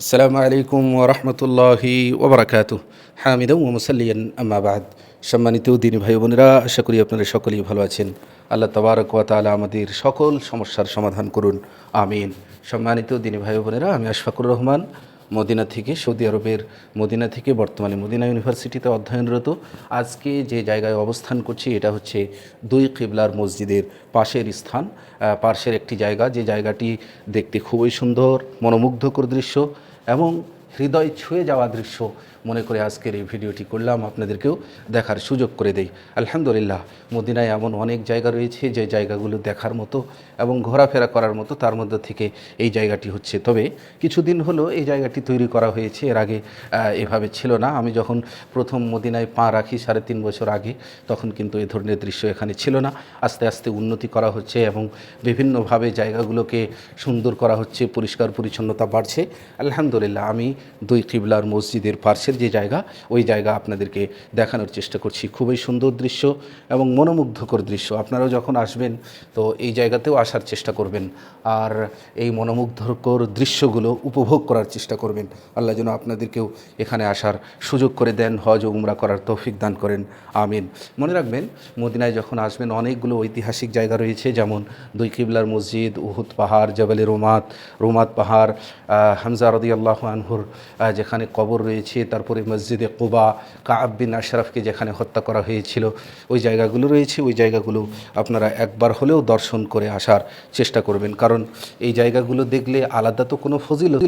আসসালামু আলাইকুম ওরহমতুল্লাহি ওবরাকাতুহ। হামিদা ও মুসাল্লিয়ান আম্মা বাদ। সম্মানিত দিনী ভাই বোনেরা, আশা করি আপনারা সকলেই ভালো আছেন। আল্লাহ তাবারক ওয়া তাআলা আমাদের সকল সমস্যার সমাধান করুন, আমিন। সম্মানিত দিনী ভাই বোনেরা, আমি আশফাকুর রহমান মদিনা থেকে, সৌদি আরবের মদিনা থেকে বর্তমানে মদিনা ইউনিভার্সিটিতে অধ্যয়নরত। আজকে যে জায়গায় অবস্থান করছি এটা হচ্ছে দুই কিবলার মসজিদের পাশের স্থান, পার্শ্বের একটি জায়গা, যে জায়গাটি দেখতে খুবই সুন্দর, মনোমুগ্ধকর দৃশ্য এবং হৃদয় ছুঁয়ে যাওয়া দৃশ্য মনে করে আজকের এই ভিডিওটি করলাম, আপনাদেরকেও দেখার সুযোগ করে দেই। আলহামদুলিল্লাহ, মদিনায় এমন অনেক জায়গা রয়েছে যে জায়গাগুলো দেখার মতো এবং ঘোরাফেরা করার মতো, তার মধ্যে থেকে এই জায়গাটি হচ্ছে। তবে কিছুদিন হলো এই জায়গাটি তৈরি করা হয়েছে, এর আগে এভাবে ছিল না। আমি যখন প্রথম মদিনায় পা রাখি 3.5 বছর আগে, তখন কিন্তু এই ধরনের দৃশ্য এখানে ছিল না। আস্তে আস্তে উন্নতি করা হচ্ছে এবং বিভিন্নভাবে জায়গাগুলোকে সুন্দর করা হচ্ছে, পরিষ্কার পরিচ্ছন্নতা বাড়ছে। আলহামদুলিল্লাহ, আমি দুই কিবলার মসজিদের পার্শ্বের যে জায়গা, ওই জায়গা আপনাদেরকে দেখানোর চেষ্টা করছি। খুবই সুন্দর দৃশ্য এবং মনোমুগ্ধকর দৃশ্য। আপনারাও যখন আসবেন তো এই জায়গাতেও আসার চেষ্টা করবেন আর এই মনোমুগ্ধকর দৃশ্যগুলো উপভোগ করার চেষ্টা করবেন। আল্লাহ যেন আপনাদেরকেও এখানে আসার সুযোগ করে দেন, হজ ও উমরা করার তৌফিক দান করেন, আমিন। মনে রাখবেন, মদিনায় যখন আসবেন অনেকগুলো ঐতিহাসিক জায়গা রয়েছে, যেমন দুই কিবলার মসজিদ, উহুদ পাহাড়, জবলে রোমাত পাহাড়, হামজা রাদিয়াল্লাহু আনহুর যেখানে কবর রয়েছে, তারপরে মসজিদে কুবা, কাআব বিন আশরাফকে যেখানে হত্যা করা হয়েছিল, ওই জায়গাগুলো রয়েছে। ওই জায়গাগুলো আপনারা একবার হলেও দর্শন করে আসার চেষ্টা করবেন, কারণ এই জায়গাগুলো দেখলে আলাদা তো কোনো ফজিলত